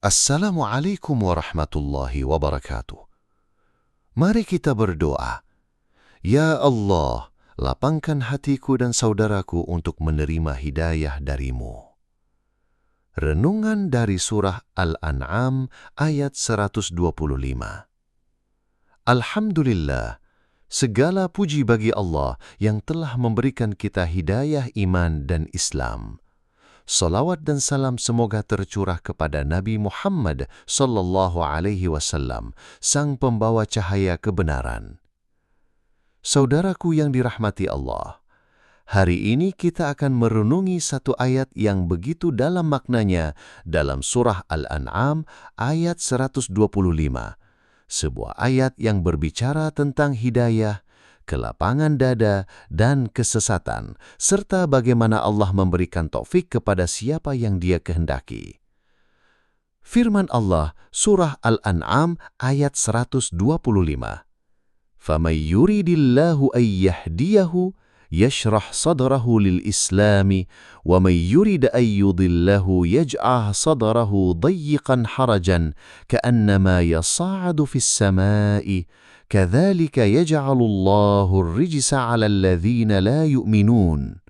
Assalamualaikum warahmatullahi wabarakatuh. Mari kita berdoa. Ya Allah, lapangkan hatiku dan saudaraku untuk menerima hidayah darimu. Renungan dari surah Al-An'am ayat 125. Alhamdulillah, segala puji bagi Allah yang telah memberikan kita hidayah iman dan Islam. Salawat dan salam semoga tercurah kepada Nabi Muhammad sallallahu alaihi wasallam, sang pembawa cahaya kebenaran. Saudaraku yang dirahmati Allah, hari ini kita akan merenungi satu ayat yang begitu dalam maknanya dalam surah Al-An'am ayat 125. Sebuah ayat yang berbicara tentang hidayah, kelapangan dada, dan kesesatan, serta bagaimana Allah memberikan taufik kepada siapa yang Dia kehendaki. Firman Allah, surah Al-An'am ayat 125. فَمَنْ يُرِدِ اللَّهُ أَنْ يَهْدِيَهُ يَشْرَحْ صَدْرَهُ لِلْإِسْلَامِ وَمَنْ يُرِدْ أَنْ يُضِلَّهُ يَجْعَلْ صَدْرَهُ ضَيِّقًا حَرَجًا كَأَنَّمَا يَصَّعَّدُ فِي السَّمَاءِ كَذَلِكَ يَجْعَلُ اللَّهُ الرِّجْسَ عَلَى الَّذِينَ لَا يُؤْمِنُونَ.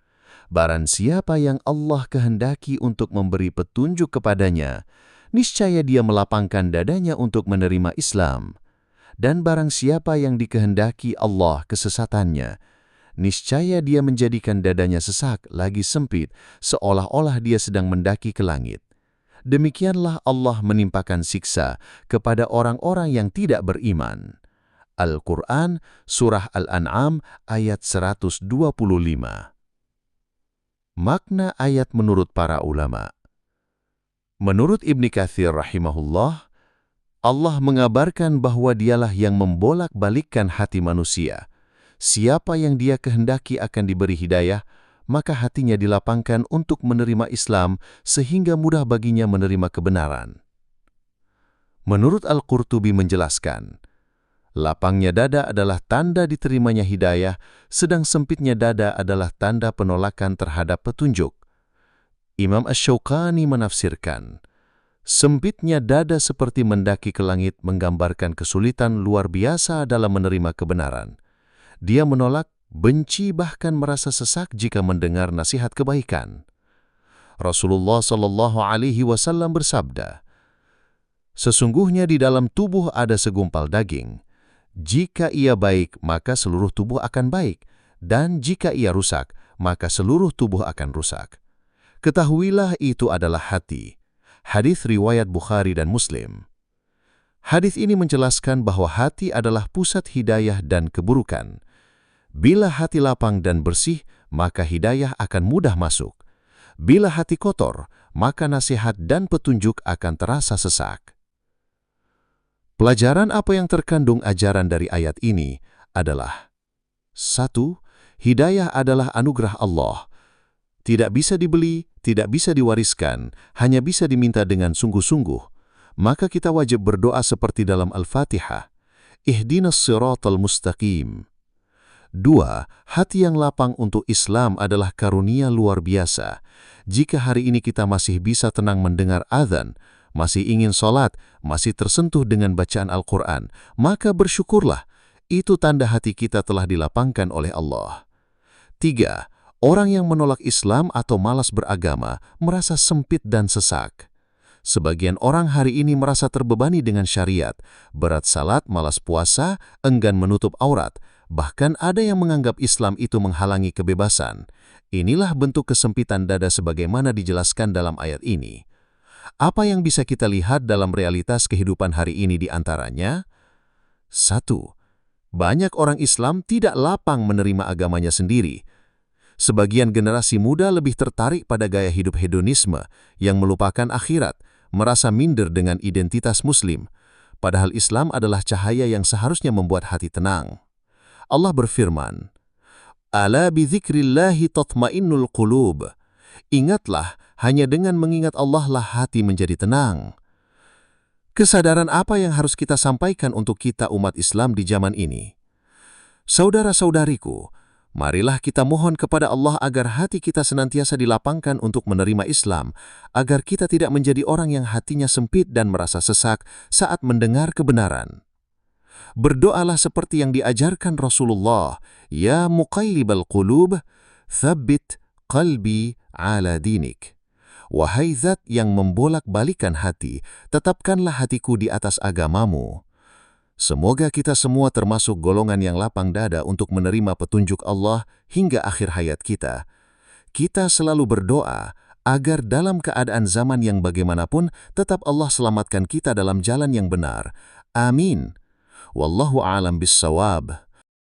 Barang siapa yang Allah kehendaki untuk memberi petunjuk kepadanya, niscaya Dia melapangkan dadanya untuk menerima Islam. Dan barang siapa yang dikehendaki Allah kesesatannya, niscaya Dia menjadikan dadanya sesak lagi sempit, seolah-olah dia sedang mendaki ke langit. Demikianlah Allah menimpakan siksa kepada orang-orang yang tidak beriman. Al-Quran, Surah Al-An'am, ayat 125. Makna ayat menurut para ulama. Menurut Ibnu Katsir rahimahullah, Allah mengabarkan bahwa Dialah yang membolak-balikkan hati manusia. Siapa yang Dia kehendaki akan diberi hidayah, maka hatinya dilapangkan untuk menerima Islam sehingga mudah baginya menerima kebenaran. Menurut Al-Qurtubi menjelaskan, lapangnya dada adalah tanda diterimanya hidayah, sedang sempitnya dada adalah tanda penolakan terhadap petunjuk. Imam Asy-Syaukani menafsirkan, sempitnya dada seperti mendaki ke langit menggambarkan kesulitan luar biasa dalam menerima kebenaran. Dia menolak, benci, bahkan merasa sesak jika mendengar nasihat kebaikan. Rasulullah sallallahu alaihi wasallam bersabda, sesungguhnya di dalam tubuh ada segumpal daging. Jika ia baik, maka seluruh tubuh akan baik, dan jika ia rusak, maka seluruh tubuh akan rusak. Ketahuilah itu adalah hati. Hadis riwayat Bukhari dan Muslim. Hadis ini menjelaskan bahwa hati adalah pusat hidayah dan keburukan. Bila hati lapang dan bersih, maka hidayah akan mudah masuk. Bila hati kotor, maka nasihat dan petunjuk akan terasa sesak. Pelajaran apa yang terkandung ajaran dari ayat ini adalah: 1. Hidayah adalah anugerah Allah. Tidak bisa dibeli, tidak bisa diwariskan, hanya bisa diminta dengan sungguh-sungguh. Maka kita wajib berdoa seperti dalam Al-Fatihah, Ihdinas siratal mustaqim. 2. Hati yang lapang untuk Islam adalah karunia luar biasa. Jika hari ini kita masih bisa tenang mendengar azan, masih ingin sholat, masih tersentuh dengan bacaan Al-Quran, maka bersyukurlah. Itu tanda hati kita telah dilapangkan oleh Allah. 3. Orang yang menolak Islam atau malas beragama merasa sempit dan sesak. Sebagian orang hari ini merasa terbebani dengan syariat, berat salat, malas puasa, enggan menutup aurat, bahkan ada yang menganggap Islam itu menghalangi kebebasan. Inilah bentuk kesempitan dada sebagaimana dijelaskan dalam ayat ini. Apa yang bisa kita lihat dalam realitas kehidupan hari ini di antaranya? 1. Banyak orang Islam tidak lapang menerima agamanya sendiri. Sebagian generasi muda lebih tertarik pada gaya hidup hedonisme yang melupakan akhirat, merasa minder dengan identitas Muslim, padahal Islam adalah cahaya yang seharusnya membuat hati tenang. Allah berfirman, "Ala bidzikrillahi tatmainnul qulub." Ingatlah, hanya dengan mengingat Allah lah hati menjadi tenang. Kesadaran apa yang harus kita sampaikan untuk kita umat Islam di zaman ini? Saudara-saudariku, Marilah kita mohon kepada Allah agar hati kita senantiasa dilapangkan untuk menerima Islam, agar kita tidak menjadi orang yang hatinya sempit dan merasa sesak saat mendengar kebenaran. Berdoalah seperti yang diajarkan Rasulullah, Ya muqallibal qulub, thabbit qalbi ala dinik. Wahai zat yang membolak-balikan hati, tetapkanlah hatiku di atas agamamu. Semoga kita semua termasuk golongan yang lapang dada untuk menerima petunjuk Allah hingga akhir hayat kita. Kita selalu berdoa agar dalam keadaan zaman yang bagaimanapun tetap Allah selamatkan kita dalam jalan yang benar. Amin. Wallahu a'lam bissawab.